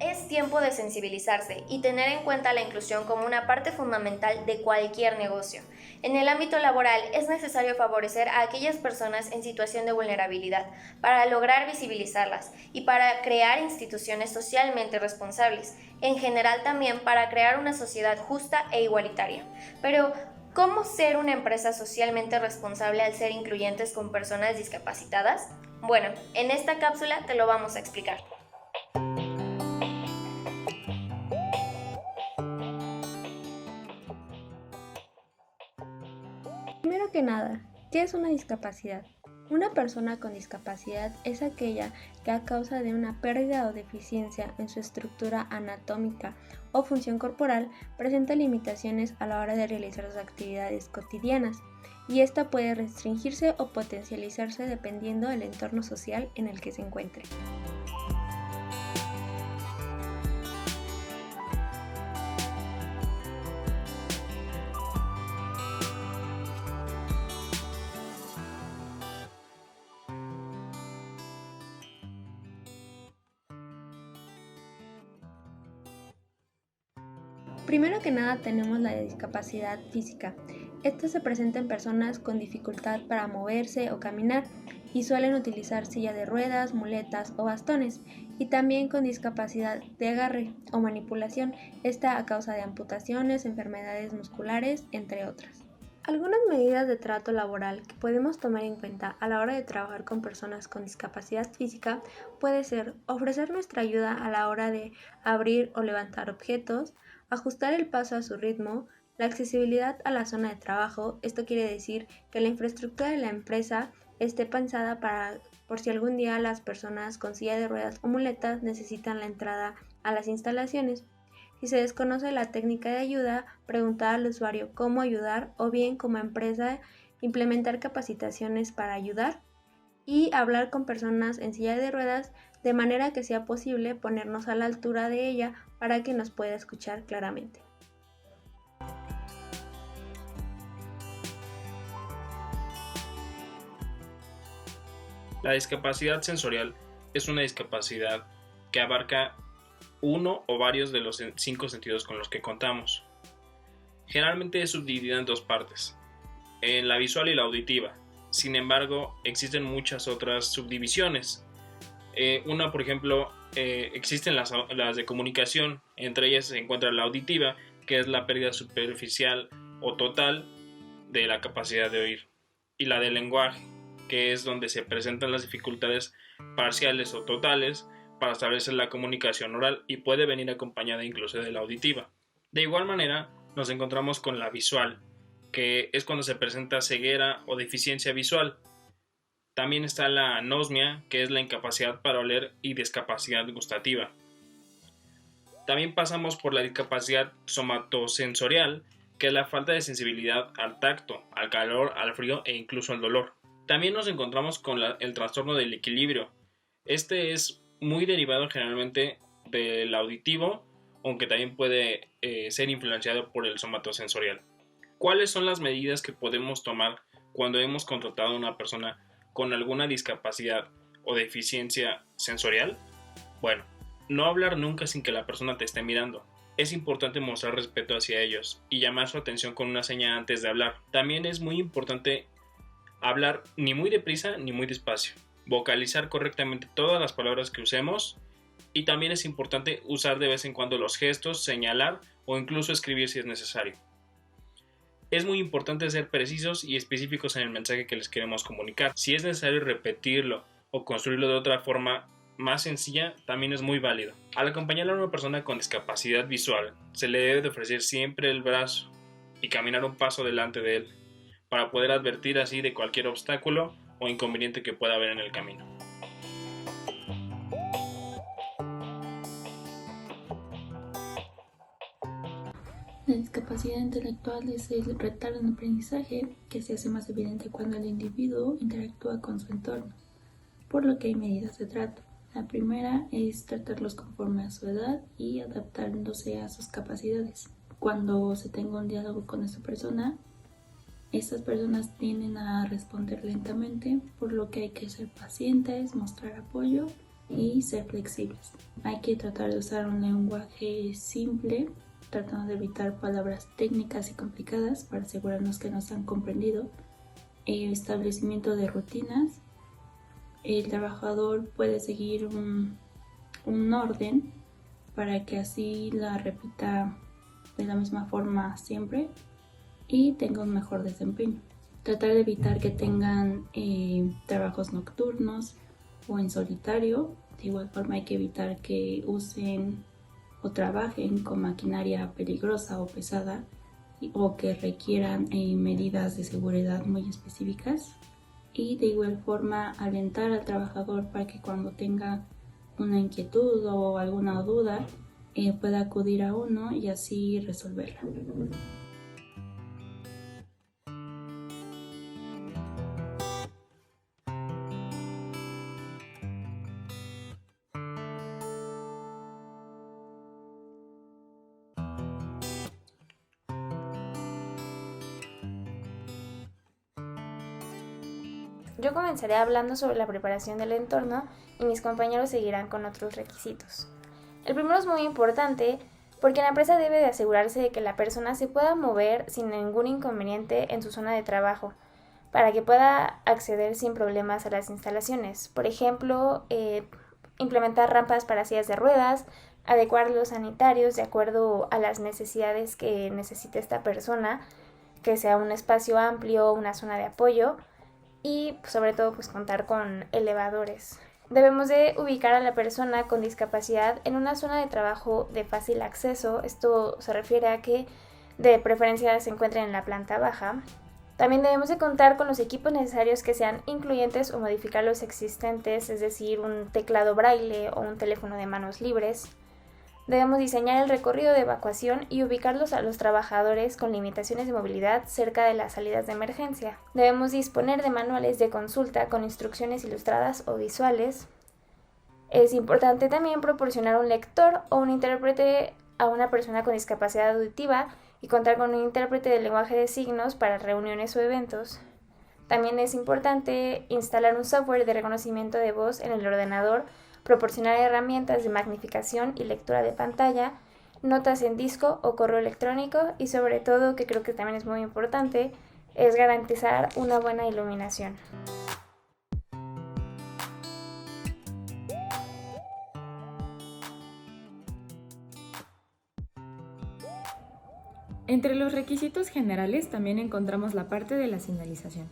Es tiempo de sensibilizarse y tener en cuenta la inclusión como una parte fundamental de cualquier negocio. En el ámbito laboral es necesario favorecer a aquellas personas en situación de vulnerabilidad para lograr visibilizarlas y para crear instituciones socialmente responsables, en general también para crear una sociedad justa e igualitaria. Pero, ¿cómo ser una empresa socialmente responsable al ser incluyentes con personas discapacitadas? Bueno, en esta cápsula te lo vamos a explicar. Primero que nada, ¿qué es una discapacidad? Una persona con discapacidad es aquella que a causa de una pérdida o deficiencia en su estructura anatómica o función corporal presenta limitaciones a la hora de realizar sus actividades cotidianas, y esta puede restringirse o potencializarse dependiendo del entorno social en el que se encuentre. Primero que nada tenemos la discapacidad física. Esta se presenta en personas con dificultad para moverse o caminar y suelen utilizar silla de ruedas, muletas o bastones, y también con discapacidad de agarre o manipulación, esta a causa de amputaciones, enfermedades musculares, entre otras. Algunas medidas de trato laboral que podemos tomar en cuenta a la hora de trabajar con personas con discapacidad física puede ser ofrecer nuestra ayuda a la hora de abrir o levantar objetos, ajustar el paso a su ritmo, la accesibilidad a la zona de trabajo. Esto quiere decir que la infraestructura de la empresa esté pensada para por si algún día las personas con silla de ruedas o muletas necesitan la entrada a las instalaciones. Si se desconoce la técnica de ayuda, preguntar al usuario cómo ayudar, o bien como empresa implementar capacitaciones para ayudar y hablar con personas en silla de ruedas de manera que sea posible ponernos a la altura de ella para que nos pueda escuchar claramente. La discapacidad sensorial es una discapacidad que abarca uno o varios de los 5 sentidos con los que contamos. Generalmente es subdividida en dos partes, en la visual y la auditiva. Sin embargo, existen muchas otras subdivisiones. Una, por ejemplo, existen las de comunicación. Entre ellas se encuentra la auditiva, que es la pérdida superficial o total de la capacidad de oír, y la del lenguaje, que es donde se presentan las dificultades parciales o totales para establecer la comunicación oral, y puede venir acompañada incluso de la auditiva. De igual manera, nos encontramos con la visual, que es cuando se presenta ceguera o deficiencia visual. También está la anosmia, que es la incapacidad para oler, y discapacidad gustativa. También pasamos por la discapacidad somatosensorial, que es la falta de sensibilidad al tacto, al calor, al frío e incluso al dolor. También nos encontramos con el trastorno del equilibrio. Este es muy derivado generalmente del auditivo, aunque también puede ser influenciado por el somatosensorial. ¿Cuáles son las medidas que podemos tomar cuando hemos contratado a una persona con alguna discapacidad o deficiencia sensorial? Bueno, no hablar nunca sin que la persona te esté mirando. Es importante mostrar respeto hacia ellos y llamar su atención con una seña antes de hablar. También es muy importante hablar ni muy deprisa ni muy despacio, vocalizar correctamente todas las palabras que usemos, y también es importante usar de vez en cuando los gestos, señalar o incluso escribir si es necesario. Es muy importante ser precisos y específicos en el mensaje que les queremos comunicar. Si es necesario repetirlo o construirlo de otra forma más sencilla, también es muy válido. Al acompañar a una persona con discapacidad visual, se le debe de ofrecer siempre el brazo y caminar un paso delante de él, para poder advertir así de cualquier obstáculo o inconveniente que pueda haber en el camino. La discapacidad intelectual es el retardo en aprendizaje que se hace más evidente cuando el individuo interactúa con su entorno, por lo que hay medidas de trato. La primera es tratarlos conforme a su edad y adaptándose a sus capacidades. Cuando se tenga un diálogo con esa persona, estas personas tienden a responder lentamente, por lo que hay que ser pacientes, mostrar apoyo y ser flexibles. Hay que tratar de usar un lenguaje simple, tratando de evitar palabras técnicas y complicadas para asegurarnos que nos han comprendido. Establecimiento de rutinas. El trabajador puede seguir un orden para que así la repita de la misma forma siempre y tenga un mejor desempeño. Tratar de evitar que tengan trabajos nocturnos o en solitario. De igual forma hay que evitar que usen o trabajen con maquinaria peligrosa o pesada o que requieran medidas de seguridad muy específicas. Y de igual forma alentar al trabajador para que cuando tenga una inquietud o alguna duda pueda acudir a uno y así resolverla. Yo comenzaré hablando sobre la preparación del entorno y mis compañeros seguirán con otros requisitos. El primero es muy importante porque la empresa debe de asegurarse de que la persona se pueda mover sin ningún inconveniente en su zona de trabajo para que pueda acceder sin problemas a las instalaciones. Por ejemplo, implementar rampas para sillas de ruedas, adecuar los sanitarios de acuerdo a las necesidades que necesite esta persona, que sea un espacio amplio, una zona de apoyo, y sobre todo contar con elevadores. Debemos de ubicar a la persona con discapacidad en una zona de trabajo de fácil acceso. Esto se refiere a que de preferencia se encuentren en la planta baja. También debemos de contar con los equipos necesarios que sean incluyentes o modificar los existentes, es decir, un teclado braille o un teléfono de manos libres. Debemos diseñar el recorrido de evacuación y ubicarlos a los trabajadores con limitaciones de movilidad cerca de las salidas de emergencia. Debemos disponer de manuales de consulta con instrucciones ilustradas o visuales. Es importante también proporcionar un lector o un intérprete a una persona con discapacidad auditiva y contar con un intérprete de lenguaje de signos para reuniones o eventos. También es importante instalar un software de reconocimiento de voz en el ordenador, proporcionar herramientas de magnificación y lectura de pantalla, notas en disco o correo electrónico y sobre todo, que creo que también es muy importante, es garantizar una buena iluminación. Entre los requisitos generales también encontramos la parte de la señalización.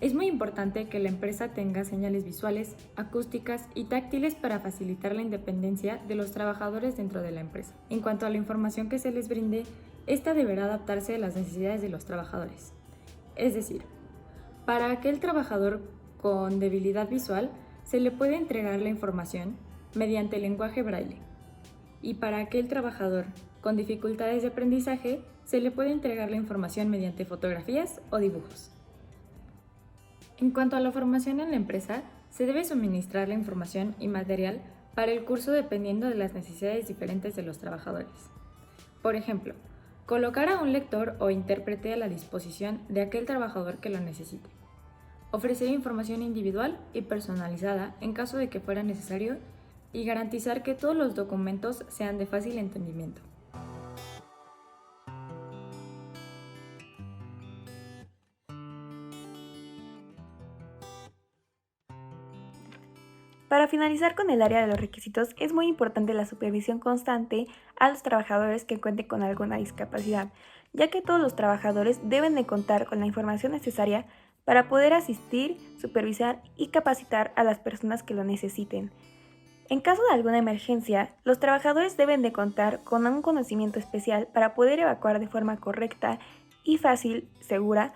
Es muy importante que la empresa tenga señales visuales, acústicas y táctiles para facilitar la independencia de los trabajadores dentro de la empresa. En cuanto a la información que se les brinde, esta deberá adaptarse a las necesidades de los trabajadores. Es decir, para aquel trabajador con debilidad visual se le puede entregar la información mediante lenguaje braille, y para aquel trabajador con dificultades de aprendizaje se le puede entregar la información mediante fotografías o dibujos. En cuanto a la formación en la empresa, se debe suministrar la información y material para el curso dependiendo de las necesidades diferentes de los trabajadores. Por ejemplo, colocar a un lector o intérprete a la disposición de aquel trabajador que lo necesite. Ofrecer información individual y personalizada en caso de que fuera necesario y garantizar que todos los documentos sean de fácil entendimiento. Para finalizar con el área de los requisitos, es muy importante la supervisión constante a los trabajadores que cuenten con alguna discapacidad, ya que todos los trabajadores deben de contar con la información necesaria para poder asistir, supervisar y capacitar a las personas que lo necesiten. En caso de alguna emergencia, los trabajadores deben de contar con un conocimiento especial para poder evacuar de forma correcta y fácil, segura,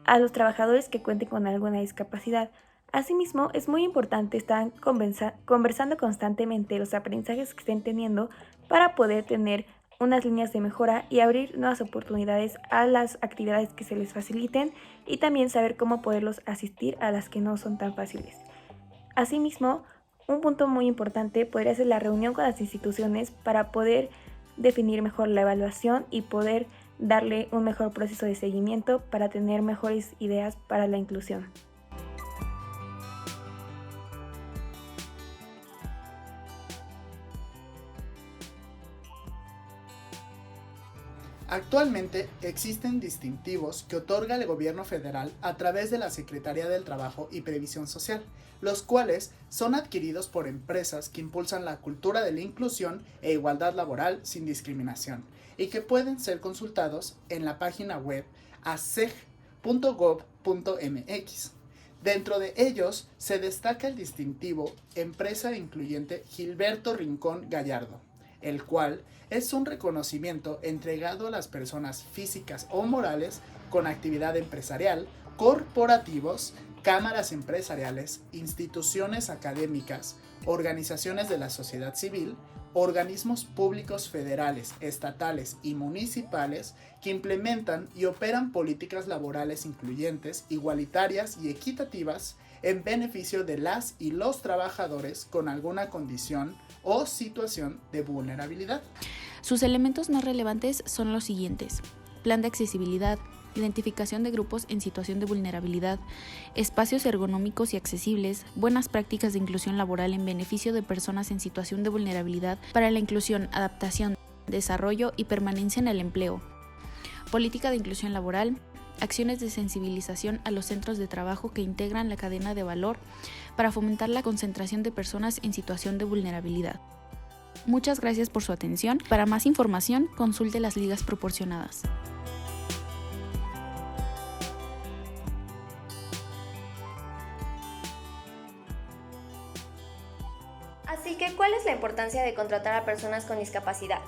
a los trabajadores que cuenten con alguna discapacidad. Asimismo, es muy importante estar conversando constantemente los aprendizajes que estén teniendo para poder tener unas líneas de mejora y abrir nuevas oportunidades a las actividades que se les faciliten y también saber cómo poderlos asistir a las que no son tan fáciles. Asimismo, un punto muy importante podría ser la reunión con las instituciones para poder definir mejor la evaluación y poder darle un mejor proceso de seguimiento para tener mejores ideas para la inclusión. Actualmente existen distintivos que otorga el gobierno federal a través de la Secretaría del Trabajo y Previsión Social, los cuales son adquiridos por empresas que impulsan la cultura de la inclusión e igualdad laboral sin discriminación y que pueden ser consultados en la página web aseg.gov.mx. Dentro de ellos se destaca el distintivo Empresa Incluyente Gilberto Rincón Gallardo, el cual es un reconocimiento entregado a las personas físicas o morales con actividad empresarial, corporativos, cámaras empresariales, instituciones académicas, organizaciones de la sociedad civil, organismos públicos federales, estatales y municipales que implementan y operan políticas laborales incluyentes, igualitarias y equitativas en beneficio de las y los trabajadores con alguna condición o situación de vulnerabilidad. Sus elementos más relevantes son los siguientes: plan de accesibilidad, identificación de grupos en situación de vulnerabilidad, espacios ergonómicos y accesibles, buenas prácticas de inclusión laboral en beneficio de personas en situación de vulnerabilidad para la inclusión, adaptación, desarrollo y permanencia en el empleo, política de inclusión laboral, acciones de sensibilización a los centros de trabajo que integran la cadena de valor para fomentar la concentración de personas en situación de vulnerabilidad. Muchas gracias por su atención. Para más información, consulte las ligas proporcionadas. Así que, ¿cuál es la importancia de contratar a personas con discapacidad?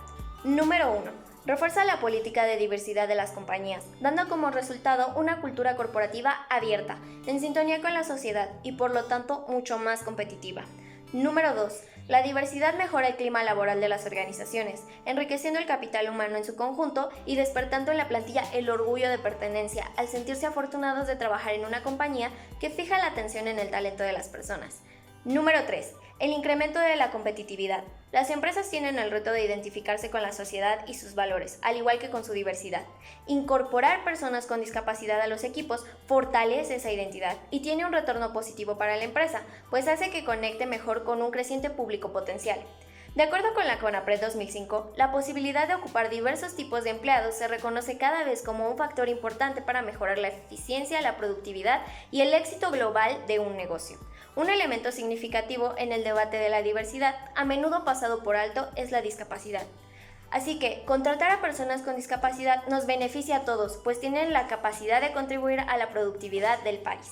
Número 1. Refuerza la política de diversidad de las compañías, dando como resultado una cultura corporativa abierta, en sintonía con la sociedad y por lo tanto mucho más competitiva. Número 2. La diversidad mejora el clima laboral de las organizaciones, enriqueciendo el capital humano en su conjunto y despertando en la plantilla el orgullo de pertenencia al sentirse afortunados de trabajar en una compañía que fija la atención en el talento de las personas. Número 3. El incremento de la competitividad. Las empresas tienen el reto de identificarse con la sociedad y sus valores, al igual que con su diversidad. Incorporar personas con discapacidad a los equipos fortalece esa identidad y tiene un retorno positivo para la empresa, pues hace que conecte mejor con un creciente público potencial. De acuerdo con la CONAPRED 2005, la posibilidad de ocupar diversos tipos de empleados se reconoce cada vez como un factor importante para mejorar la eficiencia, la productividad y el éxito global de un negocio. Un elemento significativo en el debate de la diversidad, a menudo pasado por alto, es la discapacidad. Así que, contratar a personas con discapacidad nos beneficia a todos, pues tienen la capacidad de contribuir a la productividad del país.